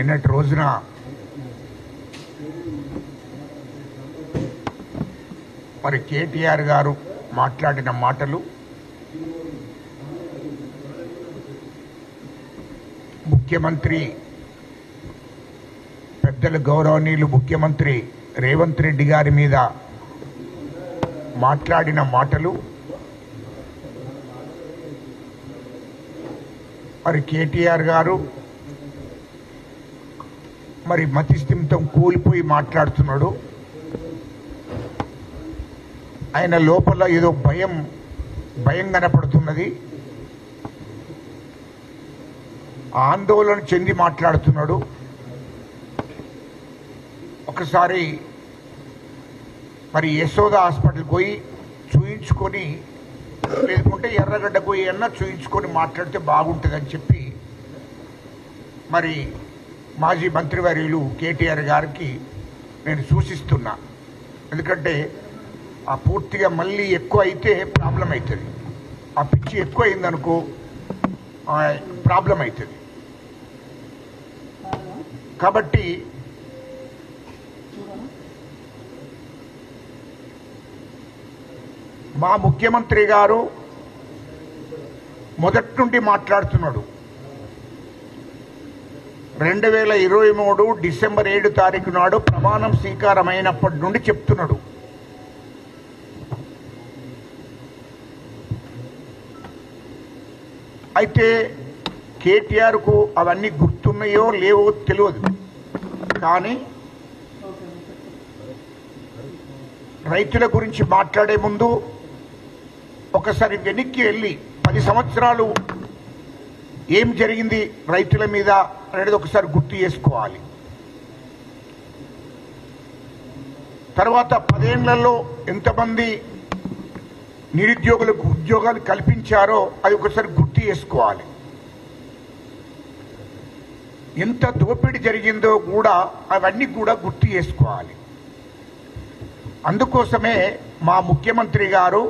నిన్నటి రోజున మరి కేటీఆర్ గారు మాట్లాడిన మాటలు ముఖ్యమంత్రి పెద్దల గౌరవనీయులు ముఖ్యమంత్రి రేవంత్ రెడ్డి గారి మీద మాట్లాడిన మాటలు మరి కేటీఆర్ గారు మరి మతిస్థిమితం కూలిపోయి మాట్లాడుతున్నాడు. ఆయన లోపల ఏదో భయం కనపడుతున్నది, ఆందోళన చెంది మాట్లాడుతున్నాడు. ఒకసారి మరి యశోద హాస్పిటల్కి పోయి చూయించుకొని, లేకుంటే ఎర్రగడ్డ పోయి అన్నా చూయించుకొని మాట్లాడితే బాగుంటుందని చెప్పి మరి మాజీ మంత్రివర్యులు కేటీఆర్ గారికి నేను సూచిస్తున్నా. ఎందుకంటే ఆ పూర్తిగా మళ్ళీ ఎక్కువ అయితే ప్రాబ్లం అవుతుంది, ఆ పిచ్చి ఎక్కువ అయిందనుకో ప్రాబ్లం అవుతుంది. కాబట్టి మా ముఖ్యమంత్రి గారు మొదటి నుండి మాట్లాడుతున్నాడు. 2023 డిసెంబర్ 7 తారీఖు నాడు ప్రమాణం స్వీకారమైనప్పటి నుండి చెప్తున్నాడు. అయితే కేటీఆర్కు అవన్నీ గుర్తున్నాయో లేవో తెలియదు, కానీ రైతుల గురించి మాట్లాడే ముందు ఒకసారి వెనక్కి వెళ్ళి 10 సంవత్సరాలు ఏం జరిగింది రైతుల మీద అనేది ఒకసారి గుర్తు చేసుకోవాలి. తర్వాత 10 ఏళ్లలో ఎంతమంది నిరుద్యోగులకు ఉద్యోగాలు కల్పించారో అది ఒకసారి గుర్తు చేసుకోవాలి. ఎంత దోపిడీ జరిగిందో కూడా అవన్నీ కూడా గుర్తు చేసుకోవాలి. అందుకోసమే మా ముఖ్యమంత్రి గారు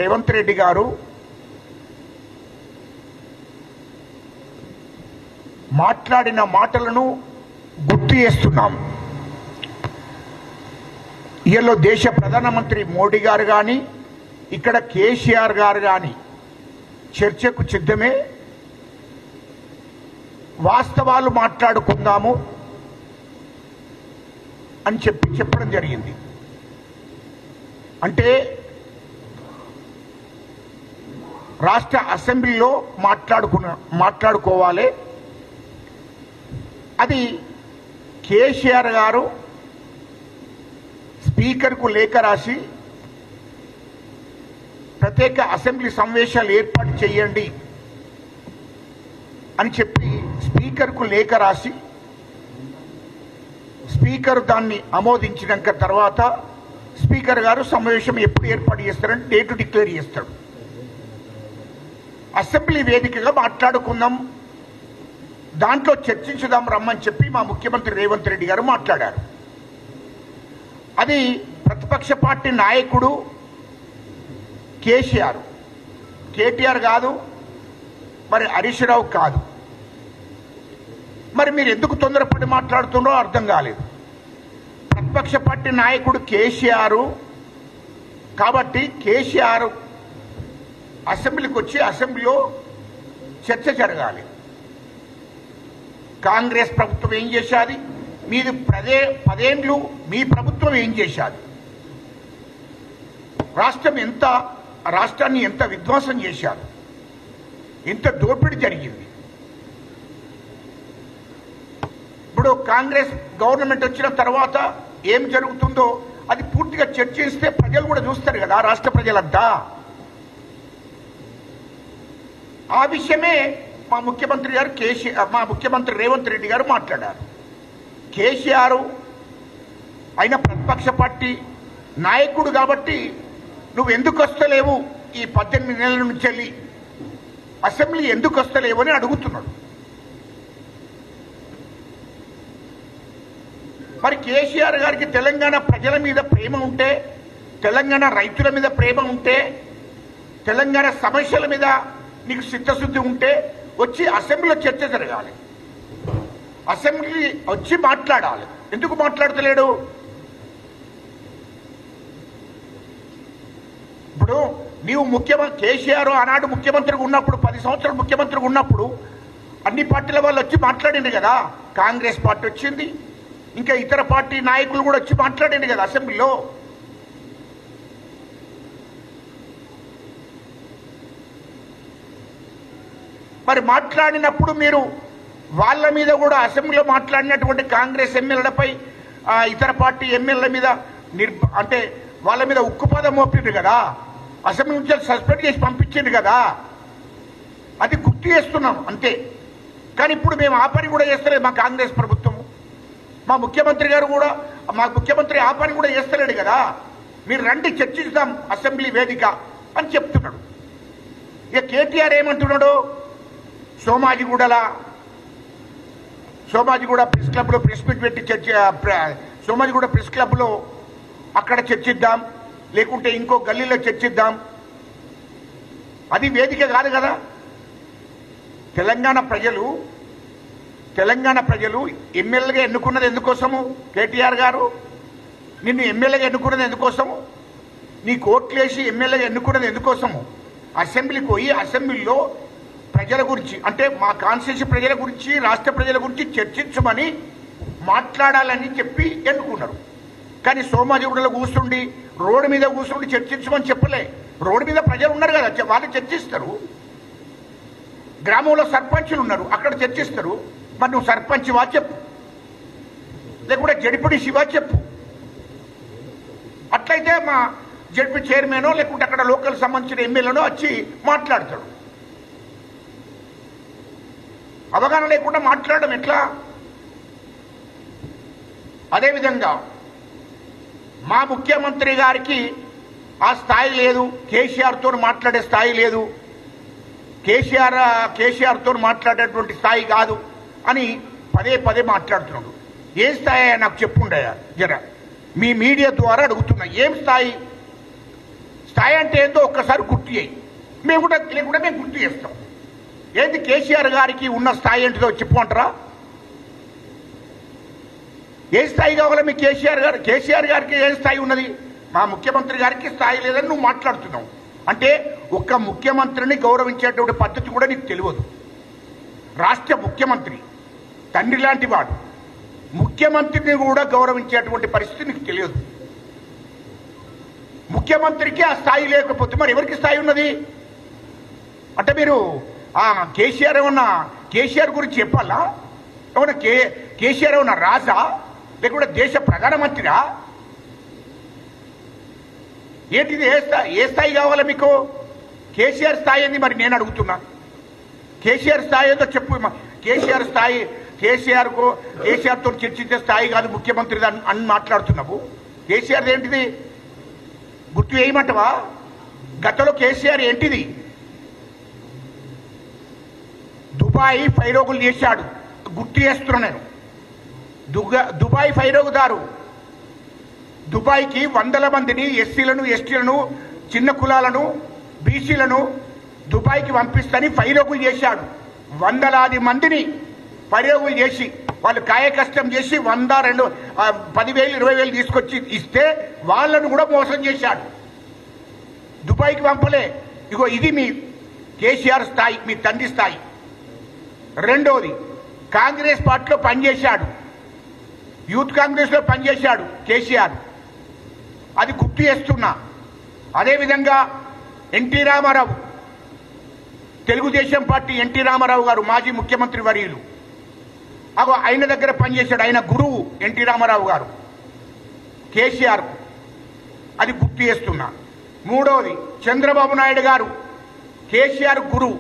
రేవంత్ రెడ్డి గారు మాట్లాడిన మాటలను గుర్తు చేస్తున్నాం. ఇయలో దేశ ప్రధానమంత్రి మోడీ గారు కానీ, ఇక్కడ కేసీఆర్ గారు కానీ చర్చకు సిద్ధమే. వాస్తవాలు మాట్లాడుకుందాము అని చెప్పడం జరిగింది. అంటే రాష్ట్ర అసెంబ్లీలో మాట్లాడుకోవాలి. అది కేసీఆర్ గారు స్పీకర్కు లేఖ రాసి ప్రత్యేక అసెంబ్లీ సమావేశాలు ఏర్పాటు చేయండి అని చెప్పి స్పీకర్కు లేఖ రాసి స్పీకర్ దాన్ని ఆమోదించినాక తర్వాత స్పీకర్ గారు సమావేశం ఎప్పుడు ఏర్పాటు చేస్తారని డేటు డిక్లేర్ చేస్తాడు. అసెంబ్లీ వేదికగా మాట్లాడుకుందాం, దాంట్లో చర్చించుదాం రమ్మని చెప్పి మా ముఖ్యమంత్రి రేవంత్ రెడ్డి గారు మాట్లాడారు. అది ప్రతిపక్ష పార్టీ నాయకుడు కేటీఆర్ కాదు, మరి హరీష్ రావు కాదు. మరి మీరు ఎందుకు తొందరపడి మాట్లాడుతున్నారో అర్థం కాలేదు. ప్రతిపక్ష పార్టీ నాయకుడు కేసీఆర్ కాబట్టి కేసీఆర్ అసెంబ్లీకి వచ్చి అసెంబ్లీలో చర్చ జరగాలి. కాంగ్రెస్ ప్రభుత్వం ఏం చేశాది, మీది 10 ఏళ్ళు మీ ప్రభుత్వం ఏం చేశాది, రాష్ట్రాన్ని ఎంత విధ్వంసం చేశారు, ఎంత దోపిడీ జరిగింది. ఇప్పుడు కాంగ్రెస్ గవర్నమెంట్ వచ్చిన తర్వాత ఏం జరుగుతుందో అది పూర్తిగా చర్చిస్తే ప్రజలు కూడా చూస్తారు కదా, రాష్ట్ర ప్రజలంతా. ఆ విషయమే మా ముఖ్యమంత్రి రేవంత్ రెడ్డి గారు మాట్లాడారు. కేసీఆర్ ఆయన ప్రతిపక్ష పార్టీ నాయకుడు కాబట్టి నువ్వు ఎందుకు వస్తలేవు, ఈ 18 నెలల నుంచి వెళ్ళి అసెంబ్లీ ఎందుకు వస్తలేవు అని అడుగుతున్నాడు. మరి కేసీఆర్ గారికి తెలంగాణ ప్రజల మీద ప్రేమ ఉంటే, తెలంగాణ రైతుల మీద ప్రేమ ఉంటే, తెలంగాణ సమస్యల మీద నీకు చిత్తశుద్ధి ఉంటే వచ్చి అసెంబ్లీలో చర్చ జరగాలి. అసెంబ్లీ వచ్చి మాట్లాడాలి. ఎందుకు మాట్లాడతలేడు? ఇప్పుడు నీవు కేసీఆర్ ఆనాడు ముఖ్యమంత్రిగా ఉన్నప్పుడు 10 సంవత్సరాలు ముఖ్యమంత్రిగా ఉన్నప్పుడు అన్ని పార్టీల వాళ్ళు వచ్చి మాట్లాడింది కదా. కాంగ్రెస్ పార్టీ వచ్చింది, ఇంకా ఇతర పార్టీ నాయకులు కూడా వచ్చి మాట్లాడింది కదా అసెంబ్లీలో. మరి మాట్లాడినప్పుడు మీరు వాళ్ళ మీద కూడా అసెంబ్లీలో మాట్లాడినటువంటి కాంగ్రెస్ ఎమ్మెల్యేలపై ఇతర పార్టీ ఎమ్మెల్యేల మీద అంటే వాళ్ళ మీద ఉక్కుపాదం మోపిండ్రు కదా, అసెంబ్లీ నుంచి సస్పెండ్ చేసి పంపించింది కదా. అది గుర్తు చేస్తున్నాం అంతే. కానీ ఇప్పుడు మేము ఆ పని కూడా చేస్తలేదు మా కాంగ్రెస్ ప్రభుత్వము. మా ముఖ్యమంత్రి గారు కూడా మా ముఖ్యమంత్రి ఆ పని కూడా చేస్తలేడు కదా. మీరు రండి చర్చిద్దాం అసెంబ్లీ వేదిక అని చెప్తున్నాడు. ఇక కేటీఆర్ ఏమంటున్నాడు? సోమాజిగూడ ప్రెస్ క్లబ్లో ప్రెస్ మీట్ పెట్టి సోమాజిగూడ ప్రెస్ క్లబ్లో అక్కడ చర్చిద్దాం, లేకుంటే ఇంకో గల్లీలో చర్చిద్దాం. అది వేదిక కాదు కదా. తెలంగాణ ప్రజలు ఎమ్మెల్యేగా ఎన్నుకున్నది ఎందుకోసము? కేటీఆర్ గారు నిన్ను ఎమ్మెల్యేగా ఎన్నుకున్నది ఎందుకోసము? నీ కోట్లేసి ఎమ్మెల్యేగా ఎన్నుకున్నది ఎందుకోసము? అసెంబ్లీకి పోయి అసెంబ్లీలో ప్రజల గురించి అంటే మా కాన్స్టిట్యూన్సీ ప్రజల గురించి, రాష్ట్ర ప్రజల గురించి చర్చించమని మాట్లాడాలని చెప్పి ఎన్నుకున్నారు. కానీ సోమాజిగూడలో కూర్చుండి రోడ్డు మీద కూర్చుండి చర్చించమని చెప్పలే. రోడ్డు మీద ప్రజలు ఉన్నారు కదా, వాళ్ళు చర్చిస్తారు. గ్రామంలో సర్పంచులు ఉన్నారు, అక్కడ చర్చిస్తారు. మరి నువ్వు సర్పంచ్ వా చెప్పు, లేకుంటే జడిపిడి శివా చెప్పు. అట్లయితే మా జడ్పీ చైర్మనో లేకుంటే అక్కడ లోకల్ సంబంధించిన ఎమ్మెల్యేనో వచ్చి మాట్లాడతాడు. అవగాహన లేకుండా మాట్లాడడం ఎట్లా? అదేవిధంగా మా ముఖ్యమంత్రి గారికి ఆ స్థాయి లేదు, కేసీఆర్తో మాట్లాడే స్థాయి లేదు, కేసీఆర్తో మాట్లాడేటువంటి స్థాయి కాదు అని పదే మాట్లాడుతున్నాడు. ఏ స్థాయి నాకు చెప్పుండయా జర, మీ మీడియా ద్వారా అడుగుతున్నా. ఏం స్థాయి అంటే ఏందో ఒక్కసారి గుర్తు చేయి. మేము కూడా లేకుండా మేము గుర్తు చేస్తాం. ఏంటి కేసీఆర్ గారికి ఉన్న స్థాయి ఏంటిదో చెప్పుకుంటారా? ఏ స్థాయి కావాలా మీ కేసీఆర్ గారికి ఏ స్థాయి ఉన్నది? మా ముఖ్యమంత్రి గారికి స్థాయి లేదని నువ్వు మాట్లాడుతున్నావు. అంటే ఒక్క ముఖ్యమంత్రిని గౌరవించేటువంటి పద్ధతి కూడా నీకు తెలియదు. రాష్ట్ర ముఖ్యమంత్రి తండ్రి లాంటి వాడు, ముఖ్యమంత్రిని కూడా గౌరవించేటువంటి పరిస్థితి నీకు తెలియదు. ముఖ్యమంత్రికి ఆ స్థాయి లేకపోతే మరి ఎవరికి స్థాయి ఉన్నది? అంటే మీరు కేసీఆర్ గురించి చెప్పాలా? ఏమన్నా కేసీఆర్ ఏమన్నా రాజా, లేకుంటే దేశ ప్రధానమంత్రిరా? ఏంటిది? ఏ స్థాయి కావాలా మీకు? కేసీఆర్ స్థాయి ఏంది మరి నేను అడుగుతున్నా. కేసీఆర్ స్థాయి ఏదో చెప్పు. కేసీఆర్ స్థాయి కేసీఆర్తో చర్చించే స్థాయి కాదు ముఖ్యమంత్రి అని మాట్లాడుతున్నావు. కేసీఆర్ ఏంటిది గుర్తు వేయమంటవా? గతంలో కేసీఆర్ ఏంటిది? దుబాయ్ ఫైరోగులు చేశాడు, గుర్తు చేస్తున్నా నేను. దుబాయ్ ఫైరోగుదారు దుబాయ్కి 100 మందిని ఎస్సీలను, ఎస్టీలను, చిన్న కులాలను, బీసీలను దుబాయ్కి పంపిస్తని ఫైరోగులు చేశాడు. 100 మందిని ఫైరోగులు చేసి వాళ్ళు కాయకష్టం చేసి 100, 2, 10,000, 20,000 తీసుకొచ్చి ఇస్తే వాళ్ళను కూడా మోసం చేశాడు. దుబాయ్కి పంపలే. ఇగో ఇది మీ కేసీఆర్ స్థాయి, మీ తండ్రి స్థాయి. రెండోది, కాంగ్రెస్ పార్టీలో పనిచేశాడు, యూత్ కాంగ్రెస్లో పనిచేశాడు కేసీఆర్. అది గుర్తు చేస్తున్నా. అదేవిధంగా NT Rama Rao, Telugu Desam party NT Rama Rao garu మాజీ ముఖ్యమంత్రి వర్యులు, ఆయన దగ్గర పనిచేశాడు. ఆయన గురువు ఎన్టీ రామారావు గారు కేసీఆర్. అది గుర్తు చేస్తున్నా. మూడోది, చంద్రబాబు నాయుడు గారు కేసీఆర్ గురువు.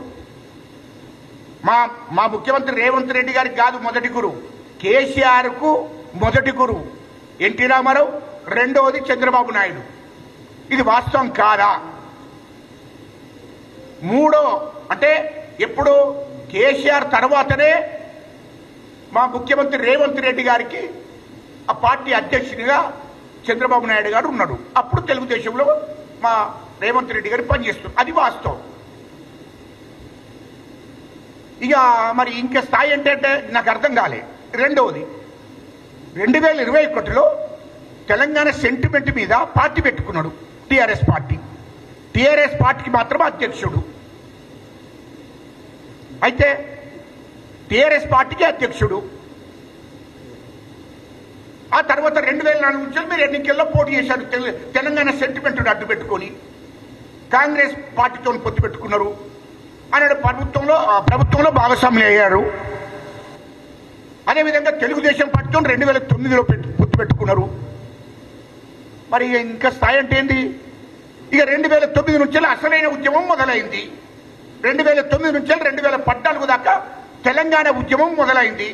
మా ముఖ్యమంత్రి రేవంత్ రెడ్డి గారికి కాదు మొదటి గురువు, కేసీఆర్కు మొదటి గురువు ఎన్టీ రామారావు, రెండవది చంద్రబాబు నాయుడు. ఇది వాస్తవం కాదా? మూడో అంటే ఎప్పుడు కేసీఆర్ తర్వాతనే మా ముఖ్యమంత్రి రేవంత్ రెడ్డి గారికి ఆ పార్టీ అధ్యక్షుడిగా చంద్రబాబు నాయుడు గారు ఉన్నాడు. అప్పుడు తెలుగుదేశంలో మా రేవంత్ రెడ్డి గారు పనిచేస్తున్నారు. అది వాస్తవం. ఇక మరి ఇంకా స్థాయి అంటే నాకు అర్థం కాలే. రెండవది 2021లో తెలంగాణ సెంటిమెంట్ మీద పార్టీ పెట్టుకున్నాడు టీఆర్ఎస్ పార్టీ. టీఆర్ఎస్ పార్టీకి మాత్రం అధ్యక్షుడు. అయితే టీఆర్ఎస్ పార్టీకి అధ్యక్షుడు. ఆ తర్వాత 2004 నుంచి మీరు ఎన్నికల్లో పోటీ చేశారు. తెలంగాణ సెంటిమెంట్ అడ్డు పెట్టుకొని కాంగ్రెస్ పార్టీతో పొత్తు పెట్టుకున్నారు. ఆయన ప్రభుత్వంలో భాగస్వాములు అయ్యారు. అదేవిధంగా తెలుగుదేశం పార్టీతో 2009లో పొత్తు పెట్టుకున్నారు. మరి ఇంకా స్థాయి అంటే ఏంది? ఇక 2009 నుంచి అసలైన ఉద్యమం మొదలైంది. 2009 నుంచి 2014 దాకా తెలంగాణ ఉద్యమం మొదలైంది.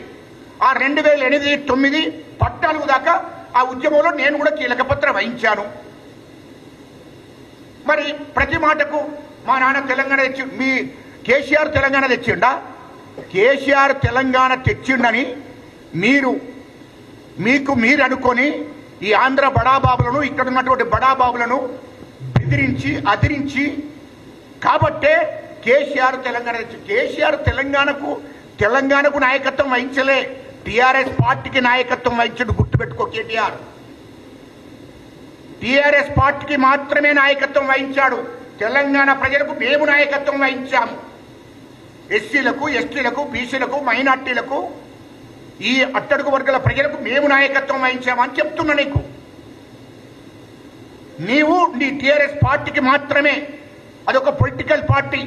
ఆ 2008, 2009, 2014 దాకా ఆ ఉద్యమంలో నేను కూడా కీలక పాత్ర వహించాను. మరి ప్రతి మాటకు మా నాన్న తెలంగాణ తెచ్చి, మీ కేసీఆర్ తెలంగాణ తెచ్చిండా? కేసీఆర్ తెలంగాణ తెచ్చిండని మీరు అనుకొని ఈ ఆంధ్ర బడాబాబులను, ఇక్కడ ఉన్నటువంటి బడాబాబులను బెదిరించి అదిరించి కాబట్టే కేసీఆర్ తెలంగాణ తెచ్చి. కేసీఆర్ తెలంగాణకు నాయకత్వం వహించలే, టీఆర్ఎస్ పార్టీకి నాయకత్వం వహించడు. గుర్తుపెట్టుకో కేటీఆర్. టీఆర్ఎస్ పార్టీకి మాత్రమే నాయకత్వం వహించాడు. తెలంగాణ ప్రజలకు మేము నాయకత్వం వహించాము. ఎస్సీలకు, ఎస్టీలకు, బీసీలకు, మైనార్టీలకు, ఈ అట్టడుగు వర్గాల ప్రజలకు మేము నాయకత్వం వహించామని చెప్తున్నా నీకు. నీవు నీ టీఆర్ఎస్ పార్టీకి మాత్రమే, అదొక పొలిటికల్ పార్టీ,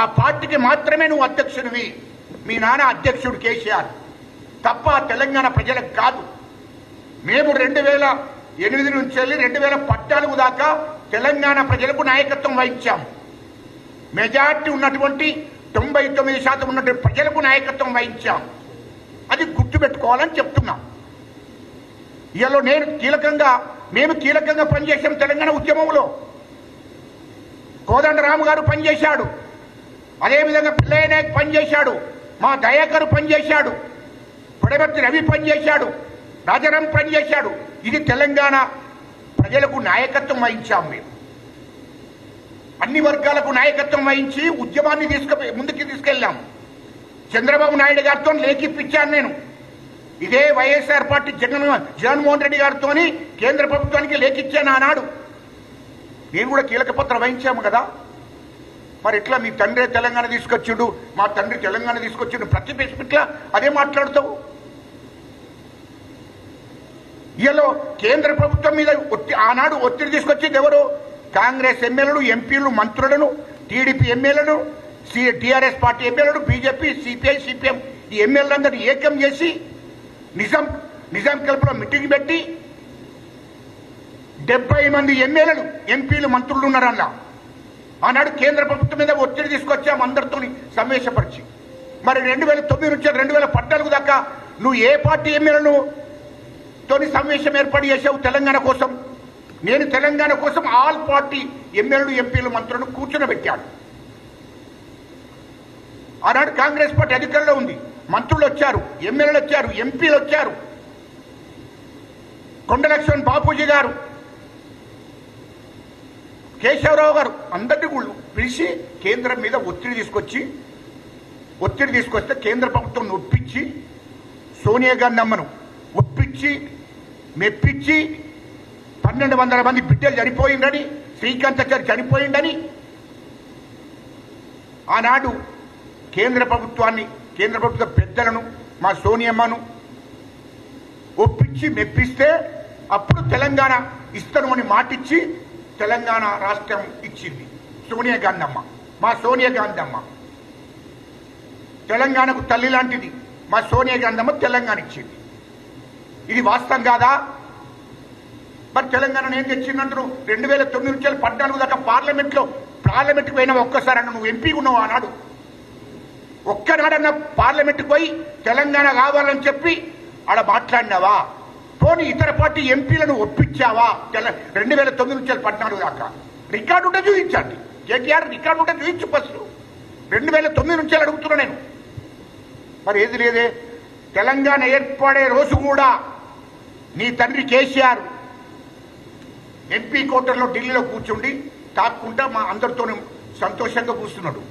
ఆ పార్టీకి మాత్రమే నువ్వు అధ్యక్షుడివి. మీ నాన్న అధ్యక్షుడు కేసీఆర్ తప్ప తెలంగాణ ప్రజలకు కాదు. మేము 2008 నుంచి 2014 దాకా తెలంగాణ ప్రజలకు నాయకత్వం వహించాము. మెజార్టీ ఉన్నటువంటి 99% ఉన్నటువంటి ప్రజలకు నాయకత్వం వహించాం. అది గుర్తుపెట్టుకోవాలని చెప్తున్నాం. ఇవాళ మేము కీలకంగా పనిచేసాం తెలంగాణ ఉద్యమంలో. కోదండరాము గారు పనిచేశాడు, అదేవిధంగా పిల్లయ్య నాయక్ పనిచేశాడు, మా దయాకర్ పనిచేశాడు, పొడవర్తి రవి పనిచేశాడు, రాజారాం పనిచేశాడు. ఇది తెలంగాణ ప్రజలకు నాయకత్వం వహించాం. మేము అన్ని వర్గాలకు నాయకత్వం వహించి ఉద్యమాన్ని ముందుకు తీసుకెళ్ళాం. చంద్రబాబు నాయుడు గారితో లేఖిప్పించాను నేను. ఇదే వైఎస్ఆర్ పార్టీ జగన్మోహన్ రెడ్డి గారితో కేంద్ర ప్రభుత్వానికి లేఖిచ్చాను ఆనాడు. నేను కూడా కీలక పాత్ర వహించాము కదా. మరి ఎట్లా మీ తండ్రి తెలంగాణ తీసుకొచ్చిండు, మా తండ్రి తెలంగాణ తీసుకొచ్చిండు, ప్రతి ఇట్లా అదే మాట్లాడుతావు. ఇలా కేంద్ర ప్రభుత్వం మీద ఆనాడు ఒత్తిడి తీసుకొచ్చింది ఎవరు? కాంగ్రెస్ ఎమ్మెల్యేలు, ఎంపీలు, మంత్రులను, టీడీపీ ఎమ్మెల్యేలను, టీఆర్ఎస్ పార్టీ ఎమ్మెల్యేలు, బీజేపీ, సిపిఐ, సిపిఎం ఈ ఎమ్మెల్యేలందరూ ఏకం చేసి నిజాం క్లబ్లో మీటింగ్ పెట్టి 70 మంది ఎమ్మెల్యేలు, ఎంపీలు, మంత్రులు ఉన్నారు అలా. ఆనాడు కేంద్ర ప్రభుత్వం మీద ఒత్తిడి తీసుకొచ్చాము అందరితో సమావేశపరిచి. మరి 2009 నుంచి 2014 దాకా నువ్వు ఏ పార్టీ ఎమ్మెల్యేలను తోని సమావేశం ఏర్పాటు చేసావు తెలంగాణ కోసం? నేను తెలంగాణ కోసం ఆల్ పార్టీ ఎమ్మెల్యేలు, ఎంపీలు, మంత్రులను కూర్చొని ఆనాడు కాంగ్రెస్ పార్టీ అధికారంలో ఉంది. మంత్రులు వచ్చారు, ఎమ్మెల్యేలు వచ్చారు, ఎంపీలు వచ్చారు, కొండ లక్ష్మణ్ బాపూజీ గారు, కేశవరావు గారు, అందరినీ పిలిచి కేంద్రం మీద ఒత్తిడి తీసుకొస్తే కేంద్ర ప్రభుత్వం ఒప్పించి, సోనియా గాంధీ అమ్మను ఒప్పించి మెప్పించి 1200 మంది బిడ్డలు చనిపోయిందని, శ్రీకాంతాచారి చనిపోయిందని ఆనాడు కేంద్ర ప్రభుత్వ పెద్దలను, మా సోనియమ్మను ఒప్పించి మెప్పిస్తే అప్పుడు తెలంగాణ ఇస్తాను అని మాటిచ్చి తెలంగాణ రాష్ట్రం ఇచ్చింది సోనియా గాంధీ అమ్మ. మా సోనియా గాంధీ అమ్మ తెలంగాణకు తల్లి లాంటిది. మా సోనియా గాంధీ అమ్మ తెలంగాణ ఇచ్చింది. ఇది వాస్తవం కాదా? మరి తెలంగాణ ఏం తెచ్చిందంటారు? 2009 నుంచి 2014 దాకా పార్లమెంట్కి పోయినా ఒక్కసారి అన్న నువ్వు ఎంపీ ఉన్నావు ఆనాడు. ఒక్కనాడన్న పార్లమెంట్కి పోయి తెలంగాణ కావాలని చెప్పి ఆడ మాట్లాడినావా? పోనీ ఇతర పార్టీ ఎంపీలను ఒప్పించావా? 2009 నుంచి 2014 దాకా రికార్డు ఉంటే చూపించండి. కేటీఆర్ రికార్డు ఉంటే చూపించు. ఫస్ట్ 2009 నుంచి అడుగుతున్నా నేను. మరి ఏది లేదే. తెలంగాణ ఏర్పడే రోజు కూడా నీ తండ్రి కేసీఆర్ ఎంపీ కోటర్లో ఢిల్లీలో కూర్చుండి తాక్కుంటా మా అందరితో సంతోషంగా కూర్చున్నాడు.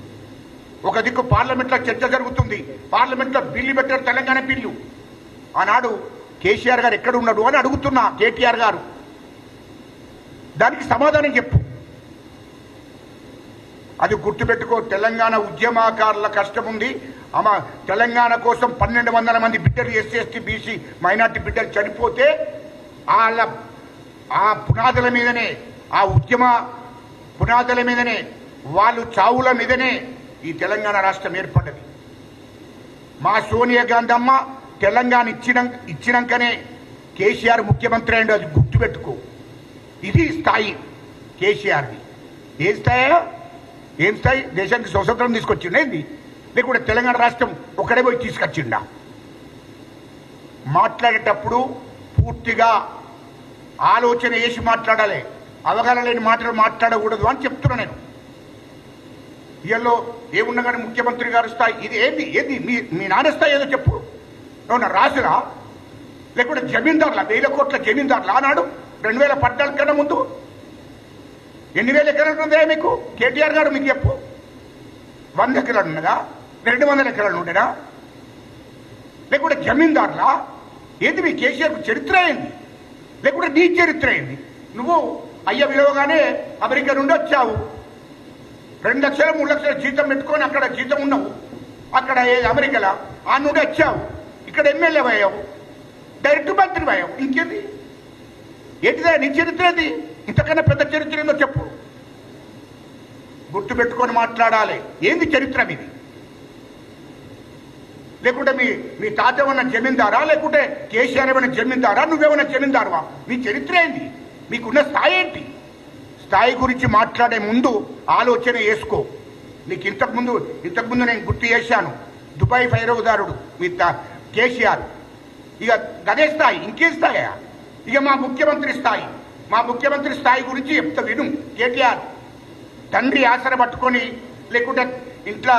ఒక దిక్కు పార్లమెంట్లో చర్చ జరుగుతుంది, పార్లమెంట్లో బిల్లు పెట్టారు, తెలంగాణ బిల్లు. ఆనాడు కేసీఆర్ గారు ఎక్కడ ఉన్నాడు అని అడుగుతున్నా. కేటీఆర్ గారు దానికి సమాధానం చెప్పు. అది గుర్తుపెట్టుకో. తెలంగాణ ఉద్యమకారుల కష్టం ఉంది. తెలంగాణ కోసం 1200 మంది బిడ్డలు ఎస్సీ ఎస్టీ బీసీ మైనార్టీ బిడ్డలు చనిపోతే ఆ పునాదుల మీదనే, ఆ ఉద్యమ పునాదుల మీదనే, వాళ్ళు చావుల మీదనే ఈ తెలంగాణ రాష్ట్రం ఏర్పడ్డది. మా సోనియా గాంధీ అమ్మ తెలంగాణ ఇచ్చినాకనే కేసీఆర్ ముఖ్యమంత్రి అయ్యాడు. అది గుర్తుపెట్టుకో. ఇది స్థాయి కేసీఆర్ది. ఏం స్థాయి? ఏం స్థాయి? దేశానికి స్వతంత్రం తీసుకొచ్చిండ ఏంది? లేకుంటే తెలంగాణ రాష్ట్రం ఒకడే పోయి తీసుకొచ్చిండా? మాట్లాడేటప్పుడు పూర్తిగా ఆలోచన వేసి మాట్లాడాలి. అవగాహన లేని మాటలు మాట్లాడకూడదు అని చెప్తున్నా నేను. ఇళ్ళలో ఏమున్నా కానీ ముఖ్యమంత్రి గారి స్థాయి ఇది ఏంది? ఏది మీ నాన్న స్థాయి ఏదో చెప్పు. ఏమన్నా రాసులా? లేకుంటే జమీందారులా? 1000 కోట్ల జమీందారులా? ఆనాడు 2014 కన్నా ముందు ఎన్ని వేల ఎకరాలు ఉందా మీకు? కేటీఆర్ గారు మీకు చెప్పు. 100 ఎకరాలు ఉన్నదా? 200 ఎకరాలు ఉండేనా? లేకుంటే జమీందారులా? ఏంది మీ కేసీఆర్ చరిత్ర ఏంది? లేకుంటే నీ చరిత్ర ఏంది? నువ్వు అయ్య విలువగానే అమెరికా నుండి వచ్చావు. 2 లక్షలు 3 లక్షల జీతం పెట్టుకొని అక్కడ జీతం ఉన్నావు. అక్కడ అమెరికాలో ఆ నుండి వచ్చావు. ఇక్కడ ఎమ్మెల్యే అయ్యావు, డైరెక్ట్ మంత్రి అయ్యావు. ఇంకేంది? ఏంటిదా నీ చరిత్ర? అది ఇంతకన్నా పెద్ద చరిత్ర ఏందో చెప్పు. గుర్తుపెట్టుకొని మాట్లాడాలి. ఏంది చరిత్ర మీది? లేకుంటే మీ తాత ఏమన్నా జమీందారా? లేకుంటే కేసీఆర్ ఏమైనా జమీందారా? నువ్వేమైనా జమీందారువా? మీ చరిత్ర ఏంది? మీకున్న స్థాయి ఏంటి? స్థాయి గురించి మాట్లాడే ముందు ఆలోచన వేసుకో. నీకు ఇంతకుముందు నేను గుర్తు చేశాను. దుబాయ్ ఫైరవుదారుడు మీ కేసీఆర్. ఇక గదే స్థాయి. ఇంకేం స్థాయా? ఇక మా ముఖ్యమంత్రి స్థాయి గురించి చెప్తా విను. కేటీఆర్ తండ్రి ఆసర పట్టుకొని, లేకుంటే ఇంట్లో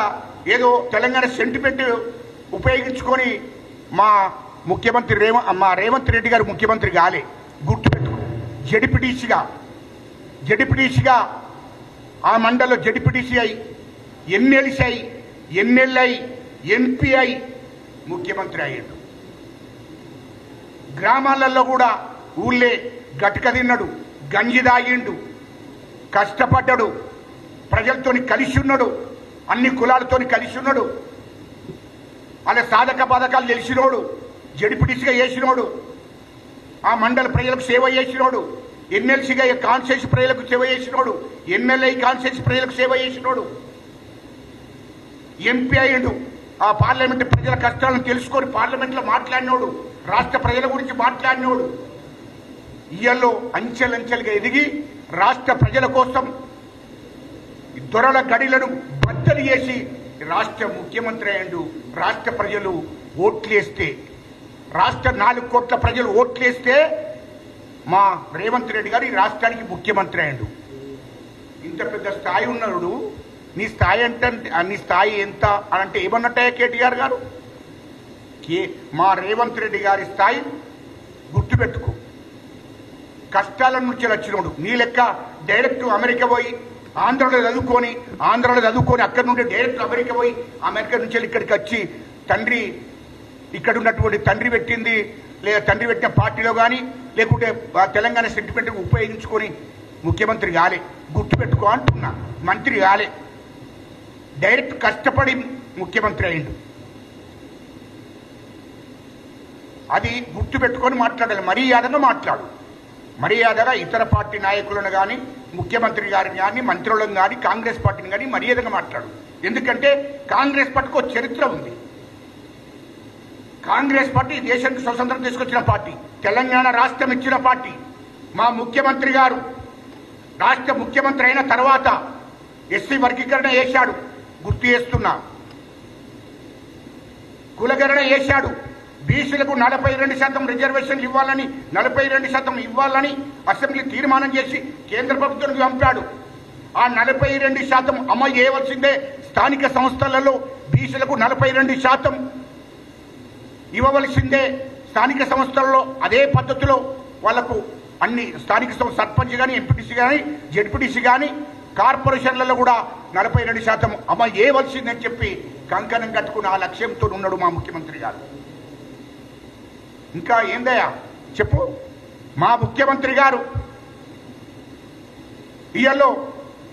ఏదో తెలంగాణ సెంటిమెంట్ ఉపయోగించుకొని మా రేవంత్ రెడ్డి గారు ముఖ్యమంత్రి కాలే. గుర్తుపెట్టుకో. జడిపిడిసిగా ఆ మండలిలో జడిపిడిసి అయి, ఎన్ఎల్ఐ, ఎంపీ అయి ముఖ్యమంత్రి అయ్యాడు. గ్రామాలలో కూడా ఊళ్ళే గట్క తిన్నాడు, గంజి తాగిండు, కష్టపడ్డాడు, ప్రజలతోని కలిసి ఉన్నాడు, అన్ని కులాలతోని కలిసి ఉన్నాడు. అలా సాధక బాధకాలు తెలిసినోడు, జడిపిడిసిగా చేసినోడు, ఆ మండల ప్రజలకు సేవ చేసినోడు, ఎమ్మెల్సీగా కాన్స్టిట్యూన్సీ ప్రజలకు సేవ చేసినోడు, ఎమ్మెల్యే కాన్స్టిట్యూన్సీ ప్రజలకు సేవ చేసినోడు, ఎంపీ అయ్యాడు. ఆ పార్లమెంట్ ప్రజల కష్టాలను తెలుసుకొని పార్లమెంట్లో మాట్లాడినోడు, రాష్ట్ర ప్రజల గురించి మాట్లాడినోడు. ఇయ్యల్లో అంచెలంచెలుగా ఎదిగి రాష్ట్ర ప్రజల కోసం దొరల గడిలను బద్దలు చేసి రాష్ట్ర ముఖ్యమంత్రి అయ్యాడు. రాష్ట్ర ప్రజలు ఓట్లేస్తే, రాష్ట్ర 4 కోట్ల ప్రజలు ఓట్లేస్తే మా రేవంత్ రెడ్డి గారు ఈ రాష్ట్రానికి ముఖ్యమంత్రి అయ్యాడు. ఇంత పెద్ద స్థాయి ఉన్నాడు. నీ స్థాయి నీ స్థాయి ఎంత అని అంటే ఏమన్నట్టే కేటీఆర్ గారు? మా రేవంత్ రెడ్డి గారి స్థాయి గుర్తుపెట్టుకో. కష్టాల నుంచి వచ్చినోడు. నీ లెక్క డైరెక్ట్ అమెరికా పోయి ఆంధ్రలో చదువుకొని అక్కడి నుండి డైరెక్ట్ అమెరికా పోయి అమెరికా నుంచి ఇక్కడికి వచ్చి ఇక్కడ ఉన్నటువంటి తండ్రి పెట్టింది లేదా తండ్రి పెట్టిన పార్టీలో కానీ లేకుంటే తెలంగాణ సెంటిమెంట్ ఉపయోగించుకొని ముఖ్యమంత్రి కాలే. గుర్తుపెట్టుకో అంటున్నా. మంత్రి కాలే, డైరెక్ట్ కష్టపడి ముఖ్యమంత్రి అయిండు. అది గుర్తుపెట్టుకొని మాట్లాడాలి. మర్యాదగా మాట్లాడు. మర్యాదగా ఇతర పార్టీ నాయకులను కానీ ముఖ్యమంత్రి గారిని కానీ మంత్రులను కానీ కాంగ్రెస్ పార్టీని కానీ మర్యాదగా మాట్లాడు. ఎందుకంటే కాంగ్రెస్ పార్టీకి ఒక చరిత్ర ఉంది. కాంగ్రెస్ పార్టీ దేశానికి స్వతంత్రం తీసుకొచ్చిన పార్టీ, తెలంగాణ రాష్ట్రం ఇచ్చిన పార్టీ. మా ముఖ్యమంత్రి గారు రాష్ట్ర ముఖ్యమంత్రి అయిన తర్వాత ఎస్సీ వర్గీకరణ చేశాడు. గుర్తు చేస్తున్నా. కులగణన చేశాడు. బీసీలకు 42% రిజర్వేషన్లు ఇవ్వాలని, 42% ఇవ్వాలని అసెంబ్లీ తీర్మానం చేసి కేంద్ర ప్రభుత్వానికి పంపాడు. ఆ 42% అమలు చేయవలసిందే. స్థానిక సంస్థలలో బీసీలకు 42% ఇవ్వవలసిందే. స్థానిక సంస్థలలో అదే పద్ధతిలో వాళ్లకు అన్ని స్థానిక సర్పంచ్ కానీ, ఎంపీటీసీ కానీ, జెడ్పీటీసీ కానీ, కార్పొరేషన్లలో కూడా 42% అమలు చేయవలసిందని చెప్పి కంకణం కట్టుకుని ఆ లక్ష్యంతో ఉన్నాడు మా ముఖ్యమంత్రి గారు. ఇంకా ఏందయ్యా చెప్పు. మా ముఖ్యమంత్రి గారు ఇయలో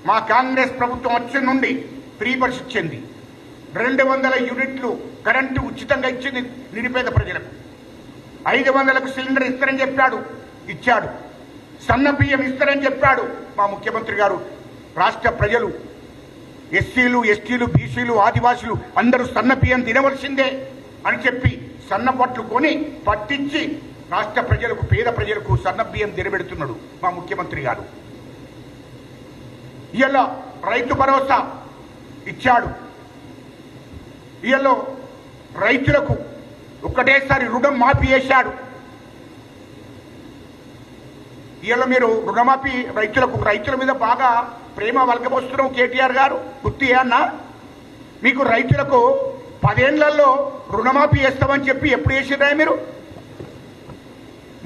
మా కాంగ్రెస్ ప్రభుత్వం వచ్చి నుండి ఫ్రీ బస్ ఇచ్చింది, 200 యూనిట్లు కరెంటు ఉచితంగా ఇచ్చింది నిరుపేద ప్రజలకు, 500కు సిలిండర్ ఇస్తారని చెప్పాడు, ఇచ్చాడు. సన్న బియ్యం ఇస్తారని చెప్పాడు మా ముఖ్యమంత్రి గారు. రాష్ట్ర ప్రజలు ఎస్సీలు, ఎస్టీలు, బీసీలు, ఆదివాసులు అందరూ సన్న బియ్యం తినవలసిందే అని చెప్పి సన్న పట్లు కొని పట్టించి రాష్ట్ర ప్రజలకు, పేద ప్రజలకు సన్న బియ్యం తినబెడుతున్నాడు మా ముఖ్యమంత్రి గారు. ఇలా రైతు భరోసా ఇచ్చాడు. ఇయలో రైతులకు ఒకటేసారి రుణం మాఫీ చేశాడు. ఇవాళ మీరు రుణమాఫీ రైతుల మీద బాగా ప్రేమ వలకబోస్తున్నాం కేటీఆర్ గారు, గుర్తు అన్న. మీకు రైతులకు 10 ఏళ్లలో రుణమాఫీ చేస్తామని చెప్పి ఎప్పుడు చేసిరా మీరు?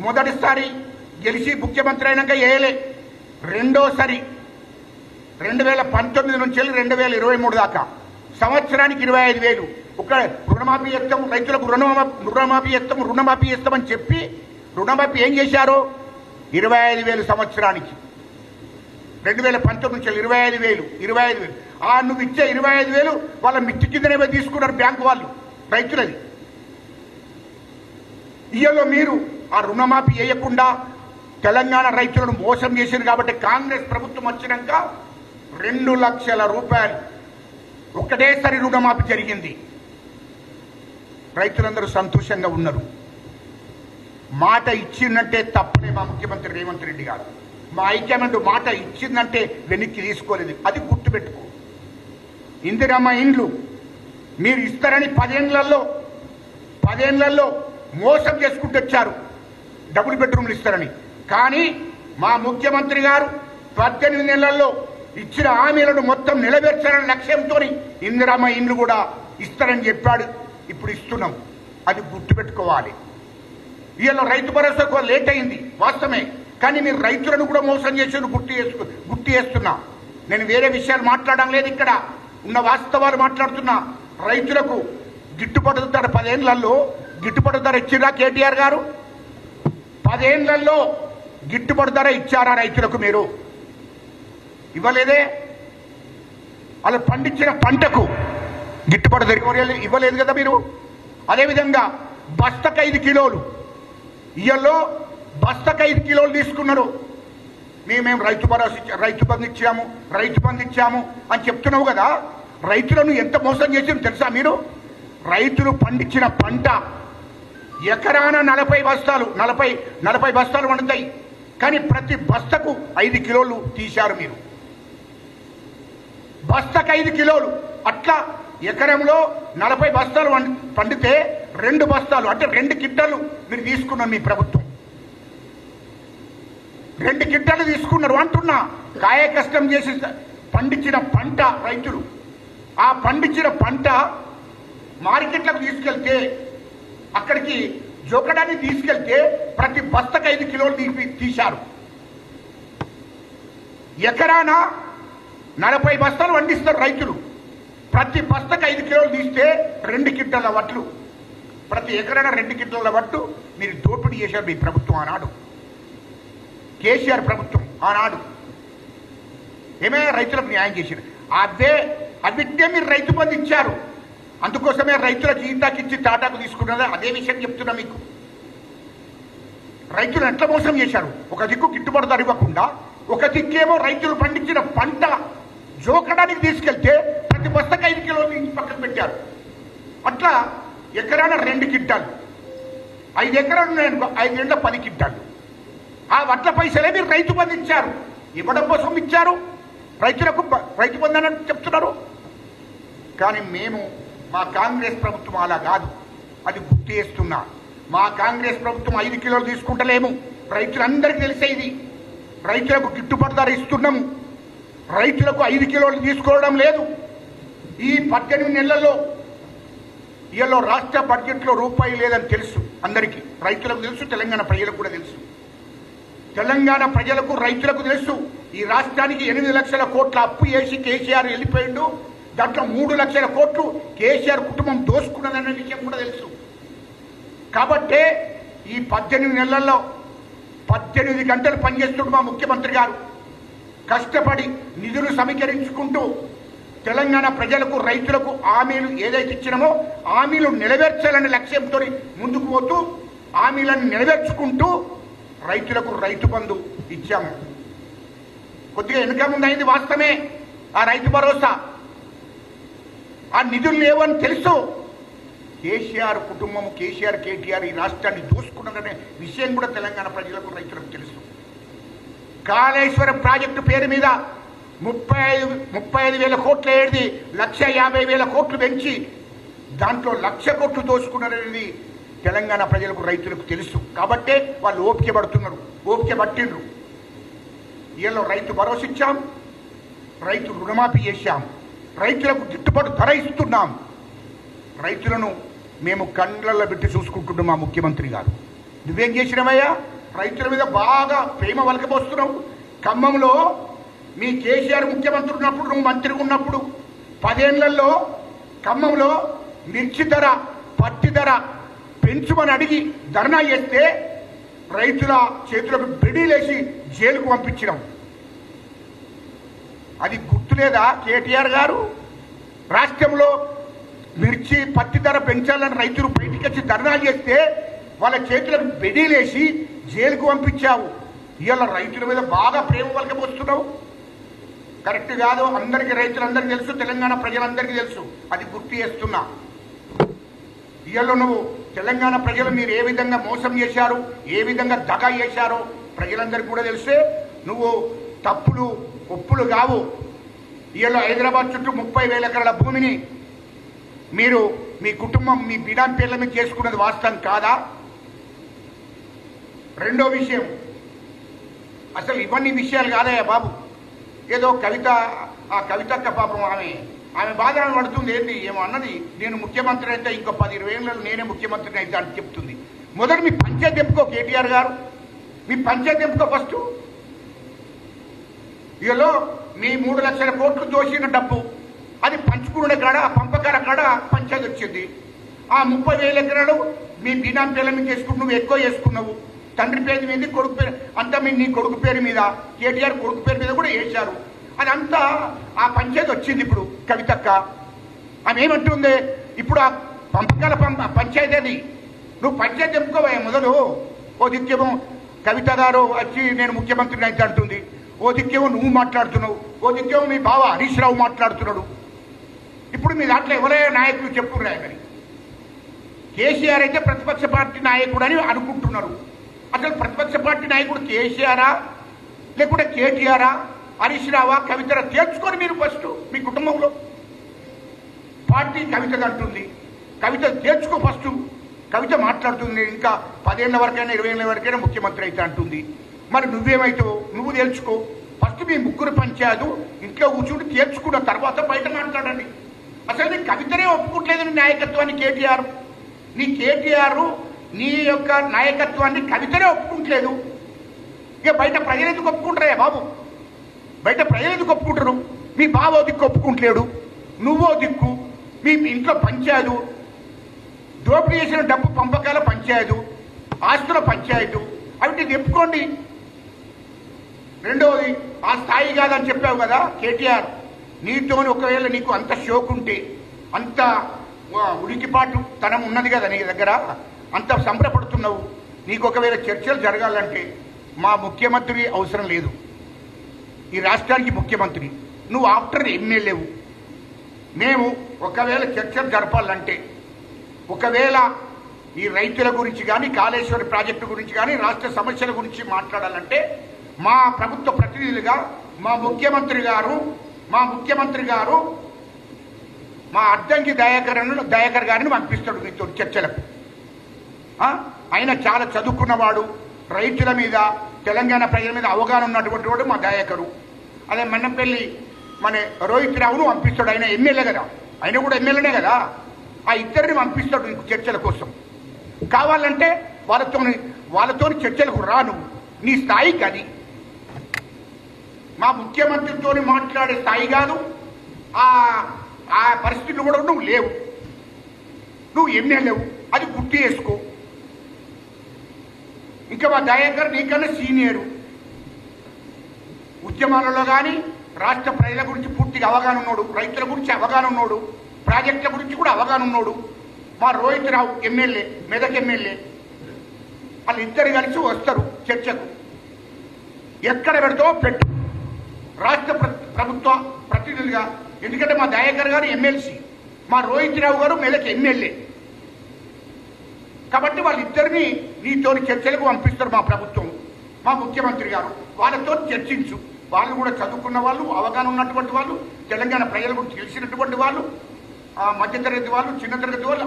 మొదటిసారి గెలిచి ముఖ్యమంత్రి అయినాక వేయలే, రెండోసారి 2019 నుంచి 2023 దాకా సంవత్సరానికి 25,000 ఒక రుణమాఫీ చేస్తాం, రైతులకు రుణమాఫీ చేస్తామని చెప్పి రుణమాఫీ ఏం చేశారు? 25,000 సంవత్సరానికి. 2019 నుంచి 25,000. నువ్వు ఇచ్చే 25,000 వాళ్ళ మిత్తి కిందనే తీసుకున్నారు బ్యాంకు వాళ్ళు, రైతులది. ఇయ్యలో మీరు ఆ రుణమాఫీ చేయకుండా తెలంగాణ రైతులను మోసం చేశారు కాబట్టి కాంగ్రెస్ ప్రభుత్వం వచ్చినాక 2 లక్షల రూపాయలు ఒకటేసారి రుణమాఫీ జరిగింది. రైతులందరూ సంతోషంగా ఉన్నారు. మాట ఇచ్చిందంటే తప్పలే మా ముఖ్యమంత్రి రేవంత్ రెడ్డి గారు. మా హైకమాండ్ మాట ఇచ్చిందంటే వెనక్కి తీసుకోలేదు, అది గుర్తుపెట్టుకో. ఇందిరమ్మ ఇండ్లు మీరు ఇస్తారని 10 ఏళ్లలో మోసం చేసుకుంటూ వచ్చారు, డబుల్ బెడ్రూమ్లు ఇస్తారని. కానీ మా ముఖ్యమంత్రి గారు 18 నెలల్లో ఇచ్చిన హామీలను మొత్తం నెరవేర్చాలనే లక్ష్యంతో ఇందిరమ్మ ఇండ్లు కూడా ఇస్తారని చెప్పాడు. ఇప్పుడు ఇస్తున్నాం, అది గుర్తుపెట్టుకోవాలి. ఇవాళ రైతు భరోసా లేట్ అయింది వాస్తవమే, కానీ మీరు రైతులను కూడా మోసం చేసి గుర్తు చేస్తున్నా. నేను వేరే విషయాలు మాట్లాడడం లేదు, ఇక్కడ ఉన్న వాస్తవాలు మాట్లాడుతున్నా. రైతులకు గిట్టుబాటు ధర 10 ఏళ్లలో గిట్టుబాటు ధర ఇచ్చిరా కేటీఆర్ గారు? 10 ఏళ్లలో గిట్టుబాటు ధర ఇచ్చారా రైతులకు? మీరు ఇవ్వలేదే. అలా పండించిన పంటకు గిట్టుబాటు ధర ఇవ్వలేదు కదా మీరు. అదేవిధంగా బస్తకు 5 కిలోలు, ఇయ్యల్లో బస్తకు 5 కిలోలు తీసుకున్నారు. మేమేం రైతు బంధు ఇచ్చాము అని చెప్తున్నావు కదా. రైతులను ఎంత మోసం చేసిందో తెలుసా మీరు? రైతులు పండించిన పంట ఎకరాన 40 బస్తాలు వండుతాయి, కానీ ప్రతి బస్తకు 5 కిలోలు తీశారు మీరు. బస్తకు 5 కిలోలు, అట్లా ఎకరంలో 40 బస్తాలు పండితే 2 బస్తాలు అంటే 2 కింటాలు మీరు తీసుకున్నారు. మీ ప్రభుత్వం 2 కింటాలు తీసుకున్నారు అంటున్నా. కాయ కష్టం చేసి పండించిన పంట రైతులు, ఆ పండించిన పంట మార్కెట్లకు తీసుకెళ్తే, అక్కడికి జోకడానికి తీసుకెళ్తే ప్రతి బస్తకు 5 కిలోలు తీశారు. ఎకరాన 40 బస్తాలు పండిస్తారు రైతులు. ప్రతి బస్తకు 5 కిలోలు తీస్తే 2 కింటాల వడ్లు, ప్రతి ఎకరాన 2 కింటాల వడ్లు మీరు దోపిడీ చేశారు మీ ప్రభుత్వం ఆనాడు, కేసీఆర్ ప్రభుత్వం ఆనాడు. ఏమైనా రైతులకు న్యాయం చేశారు. అవిట్టే మీరు రైతు బంధు ఇచ్చారు. అందుకోసమే రైతులకు ఈతాకిచ్చి టాటాకు తీసుకున్నదా? అదే విషయం చెప్తున్నా మీకు. రైతులు ఎట్లా మోసం చేశారు? ఒక దిక్కు గిట్టుబాటు ధర ఇవ్వకుండా, ఒక దిక్కేమో రైతులు పండించిన పంట జోకడానికి తీసుకెళ్తే ప్రతి బస్తకు 5 కిలోలు తీసి పక్కన పెట్టారు. అట్లా ఎకరాన 2 కింటాలు, 5 ఎకరాలు ఉన్నాయనుకో, 5 ఏళ్ళ 10 కింటాలు. ఆ వడ్ల పైసలే మీరు రైతు బంధు ఇచ్చారు. ఇవ్వడం కోసం ఇచ్చారు, రైతులకు రైతు బంధు అని చెప్తున్నారు. కానీ మా కాంగ్రెస్ ప్రభుత్వం అలా కాదు, అది గుర్తు చేస్తున్నా. మా కాంగ్రెస్ ప్రభుత్వం 5 కిలోలు తీసుకుంటలేము. రైతులందరికీ తెలిసే ఇది. రైతులకు గిట్టుబాటు ధర ఇస్తున్నాము, రైతులకు 5 కిలోలు తీసుకోవడం లేదు. ఈ 18 నెలల్లో ఇవాళ రాష్ట్ర బడ్జెట్లో రూపాయి లేదని తెలుసు అందరికీ. రైతులకు తెలుసు, తెలంగాణ ప్రజలకు కూడా తెలుసు. తెలంగాణ ప్రజలకు, రైతులకు తెలుసు. ఈ రాష్ట్రానికి 8 లక్షల కోట్ల అప్పు చేసి కేసీఆర్ వెళ్ళిపోయిండు. దాంట్లో 3 లక్షల కోట్లు కేసీఆర్ కుటుంబం దోసుకున్నదన్న విషయం కూడా తెలుసు. కాబట్టే ఈ 18 నెలల్లో 18 గంటలు పనిచేస్తున్న మా ముఖ్యమంత్రి గారు కష్టపడి నిధులు సమీకరించుకుంటూ తెలంగాణ ప్రజలకు రైతులకు హామీలు ఏదైతే ఇచ్చినామో హామీలు నెరవేర్చాలనే లక్ష్యంతో ముందుకు పోతూ హామీలను నెరవేర్చుకుంటూ రైతులకు రైతు బంధు ఇచ్చాము. కొద్దిగా వెనుక ముందైంది వాస్తవమే. ఆ రైతు భరోసా ఆ నిధులు లేవని తెలుసు. కేసీఆర్ కుటుంబం, కేసీఆర్ కేటీఆర్ ఈ రాష్ట్రాన్ని దూసుకున్నారనే విషయం కూడా తెలంగాణ ప్రజలకు రైతులకు తెలుసు. కాళేశ్వరం ప్రాజెక్టు పేరు మీద 35,000 కోట్ల ఏది 1,50,000 కోట్లు పెంచి దాంట్లో 1,00,000 కోట్లు దోసుకున్నారనేది తెలంగాణ ప్రజలకు రైతులకు తెలుసు. కాబట్టే వాళ్ళు ఓపిక పడుతున్నారు, ఓపిక పట్టిండ్రు. వీళ్ళు రైతు భరోసా ఇచ్చాం, రైతు రుణమాఫీ చేశాం, రైతులకు గిట్టుబాటు ధర ఇస్తున్నాం. రైతులను మేము కండ్లల్లో పెట్టి చూసుకుంటున్నాం. మా ముఖ్యమంత్రి గారు నువ్వేం చేసినావయ్యా? రైతుల మీద బాగా ప్రేమ వలకపోస్తున్నావు. ఖమ్మంలో మీ కేసీఆర్ ముఖ్యమంత్రి ఉన్నప్పుడు, నువ్వు మంత్రిగా ఉన్నప్పుడు 10 ఏళ్లలో ఖమ్మంలో మిర్చి ధర, పత్తి ధర పెంచుమని అడిగి ధర్నా చేస్తే రైతుల చేతులకు బెడీలేసి జైలుకు పంపించినాం. అది గుర్తులేదా కేటీఆర్ గారు? రాష్ట్రంలో మిర్చి పత్తి ధర పెంచాలని రైతులు బయటికి వచ్చి ధర్నాలు చేస్తే వాళ్ళ చేతులకు బెడీలేసి జైలుకు పంపించావు. ఇవాళ రైతుల మీద బాగా ప్రేమ వలకపోస్తున్నావు. కరెక్ట్ కాదు. అందరికీ రైతులందరికీ తెలుసు, తెలంగాణ ప్రజలందరికీ తెలుసు. అది గుర్తు చేస్తున్నా. ఇవాళ నువ్వు తెలంగాణ ప్రజలు మీరు ఏ విధంగా మోసం చేశారు, ఏ విధంగా దగా చేశారో ప్రజలందరికీ కూడా తెలిసే. నువ్వు తప్పులు ఒప్పులు కావు. ఇవాళ హైదరాబాద్ చుట్టూ 30,000 ఎకరాల భూమిని మీరు మీ కుటుంబం మీ బిడాన్ పేర్ల మీద చేసుకున్నది వాస్తవం కాదా? రెండో విషయం, అసలు ఇవన్నీ విషయాలు కాదయ్యా బాబు. ఏదో కవిత, ఆ కవితక్క పాపం ఆమె బాధ పడుతుంది. ఏంటి ఏమో అన్నది, నేను ముఖ్యమంత్రి అయితే ఇంకో 10-20 ఏళ్ళలో నేనే ముఖ్యమంత్రిని అయితే అని చెప్తుంది. మొదటి మీ పంచాయతీ ఎంపుకో కేటీఆర్ గారు, మీ పంచాయతీ ఎంపుకో ఫస్ట్. ఇదిలో మీ 3 లక్షల కోట్లు దోసిన డబ్బు అది పంచుకునే కాడ, పంపకాల కాడ పంచాయతీ వచ్చింది. ఆ 30,000 ఎకరాలు మీ బినామీ పేర్ల మీద చేసుకుని నువ్వు ఎక్కువ చేసుకున్నావు. తండ్రి పేరు మీద, కొడుకు పేరు అంతా మీ నీ కొడుకు పేరు మీద, కేటీఆర్ కొడుకు పేరు మీద కూడా వేశారు. అదంతా ఆ పంచాయతీ వచ్చింది. ఇప్పుడు కవితక్క ఆమె ఏమంటుంది, ఇప్పుడు ఆ పంపకాల పంచాయతీ అది నువ్వు పంచాయతీ ఎంపుకోవా మొదలు. ఓ దిక్కేమో కవిత గారు వచ్చి నేను ముఖ్యమంత్రిని అయితే అంటుంది, ఓ దిక్కేమో నువ్వు మాట్లాడుతున్నావు, ఓ దిక్కేమో మీ బావ హరీష్ రావు మాట్లాడుతున్నాడు. ఇప్పుడు మీ దాంట్లో ఎవరైనా నాయకులు చెప్పుకున్నాయి. మరి కేసీఆర్ అయితే ప్రతిపక్ష పార్టీ నాయకుడు అని అనుకుంటున్నారు. అసలు ప్రతిపక్ష పార్టీ నాయకుడు కేసీఆరా లేకుంటే కేటీఆరా, హరీష్ రావా, కవితరా తేల్చుకొని మీరు ఫస్ట్ మీ కుటుంబంలో. పార్టీ కవిత అంటుంది, కవిత తేల్చుకో ఫస్ట్. కవిత మాట్లాడుతుంది ఇంకా 10 ఏళ్ల వరకైనా 20 ఏళ్ల వరకైనా ముఖ్యమంత్రి అయితే అంటుంది. మరి నువ్వేమైతావు నువ్వు తేల్చుకో ఫస్ట్. మీ ముగ్గురు పంచాయతీ ఇంట్లో కూర్చుంటే తేల్చుకున్న తర్వాత బయట మాట్లాడండి. అసలు నీ కవితనే ఒప్పుకోవట్లేదు నీ నాయకత్వాన్ని కేటీఆర్. నీ కేటీఆర్ నీ యొక్క నాయకత్వాన్ని కవితనే ఒప్పుకుంటలేదు. ఇక బయట ప్రజలు ఎందుకు ఒప్పుకుంటారా బాబు? బయట ప్రజలు ఎందుకు ఒప్పుకుంటారు? మీ బావో దిక్కు ఒప్పుకుంటలేడు, నువ్వో దిక్కు, మీ ఇంట్లో పంచాయతీ, దోపిడీ చేసిన డబ్బు పంపకాల పంచాయతీ, ఆస్తుల పంచాయతీ, అవి చెప్పుకోండి. రెండవది, ఆ స్థాయి కాదని చెప్పావు కదా కేటీఆర్. నీతోని ఒకవేళ నీకు అంత షోక్ ఉంటే, అంత ఉడికిపాటు తనం ఉన్నది కదా నీ దగ్గర, అంత సంబరపడుతున్నావు, నీకు ఒకవేళ చర్చలు జరగాలంటే మా ముఖ్యమంత్రి అవసరం లేదు. ఈ రాష్ట్రానికి ముఖ్యమంత్రి నువ్వు, ఆఫ్టర్ ఎమ్మెల్యేవు. మేము ఒకవేళ చర్చలు జరపాలంటే, ఒకవేళ ఈ రైతుల గురించి కానీ కాళేశ్వరం ప్రాజెక్టు గురించి కానీ రాష్ట్ర సమస్యల గురించి మాట్లాడాలంటే మా ప్రభుత్వ ప్రతినిధులుగా మా ముఖ్యమంత్రి గారు మా అద్దంకి దయాకర్ గారిని పంపిస్తాడు మీతో చర్చలకు. ఆయన చాలా చదువుకున్నవాడు, రైతుల మీద తెలంగాణ ప్రజల మీద అవగాహన ఉన్నటువంటి వాడు మా దయాకరు. అదే మన్నంపల్లి మన రోహిత్ రావును పంపిస్తాడు. ఆయన ఎమ్మెల్యే కదా, ఆయన కూడా ఎమ్మెల్యేనే కదా. ఆ ఇద్దరిని పంపిస్తాడు నీకు చర్చల కోసం. కావాలంటే వాళ్ళతో చర్చలకు రాను, నీ స్థాయి కాదు. మా ముఖ్యమంత్రితో మాట్లాడే స్థాయి కాదు. ఆ పరిస్థితులు కూడా నువ్వు లేవు, నువ్వు ఎమ్మెల్యేవు, అది గుర్తు చేసుకో. ఇంకా మా దయాకర్ నీకన్నా సీనియరు, ఉద్యమాలలో కానీ రాష్ట్ర ప్రజల గురించి పూర్తిగా అవగాహన ఉన్నాడు, రైతుల గురించి అవగాహన ఉన్నాడు, ప్రాజెక్టుల గురించి కూడా అవగాహన ఉన్నాడు. మా రోహిత్ రావు ఎమ్మెల్యే, మెదక్ ఎమ్మెల్యే, వాళ్ళిద్దరు కలిసి వస్తారు చర్చకు. ఎక్కడ పెడతావో పెట్టు, రాష్ట్ర ప్రభుత్వ ప్రతినిధులుగా. ఎందుకంటే మా దయాకర్ గారు ఎమ్మెల్సీ, మా రోహిత్ రావు గారు మెదక్ ఎమ్మెల్యే. కాబట్టి వాళ్ళిద్దరిని నీతోని చర్చలకు పంపిస్తారు మా ప్రభుత్వం, మా ముఖ్యమంత్రి గారు. వాళ్ళతో చర్చించు. వాళ్ళు కూడా చదువుకున్న వాళ్ళు, అవగాహన ఉన్నటువంటి వాళ్ళు, తెలంగాణ ప్రజల గురించి తెలిసినటువంటి వాళ్ళు, మధ్యతరగతి వాళ్ళు, చిన్న తరగతి వాళ్ళు,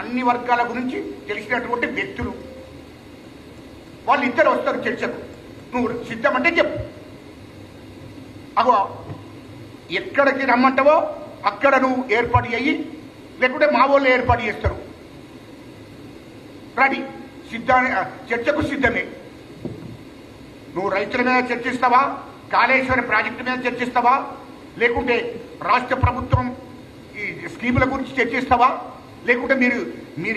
అన్ని వర్గాల గురించి తెలిసినటువంటి వ్యక్తులు. వాళ్ళిద్దరు వస్తారు చర్చకు. నువ్వు సిద్ధమంటే చెప్పు. అగో ఎక్కడికి రమ్మంటావో అక్కడ నువ్వు ఏర్పాటు అయ్యి, లేకుంటే మా వాళ్ళు ఏర్పాటు చేస్తారు. రెడీ, చర్చకు సిద్ధమే. నువ్వు రైతుల మీద చర్చిస్తావా, కాళేశ్వరం ప్రాజెక్టు మీద చర్చిస్తావా, లేకుంటే రాష్ట్ర ప్రభుత్వం ఈ స్కీముల గురించి చర్చిస్తావా, లేకుంటే మీరు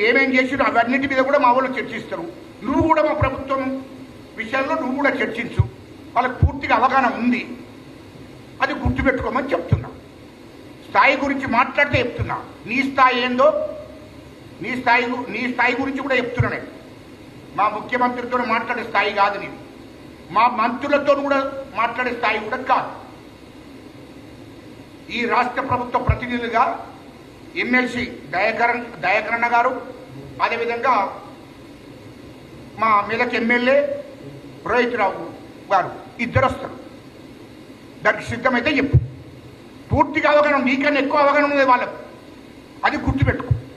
ఏమేం చేసినా అవన్నిటి మీద కూడా మా వాళ్ళు చర్చిస్తారు. నువ్వు కూడా మా ప్రభుత్వం విషయాల్లో నువ్వు కూడా చర్చించు. వాళ్ళకి పూర్తిగా అవగాహన ఉంది, అది గుర్తుపెట్టుకోమని చెప్తున్నా. స్థాయి గురించి మాట్లాడితే చెప్తున్నా. నీ స్థాయి ఏందో, నీ స్థాయి గురించి కూడా చెప్తున్నా నేను. మా ముఖ్యమంత్రితో మాట్లాడే స్థాయి కాదు నేను, మా మంత్రులతో కూడా మాట్లాడే స్థాయి కూడా కాదు. ఈ రాష్ట్ర ప్రభుత్వ ప్రతినిధులుగా ఎమ్మెల్సీ దయాకరణ గారు, అదేవిధంగా మా మెదక్ ఎమ్మెల్యే రోహిత్ రావు గారు ఇద్దరు వస్తారు. దానికి సిద్ధమైతే చెప్పు. పూర్తిగా అవగాహన, నీకన్నా ఎక్కువ అవగాహన ఉంది వాళ్ళకు, అది గుర్తుపెట్టుకో.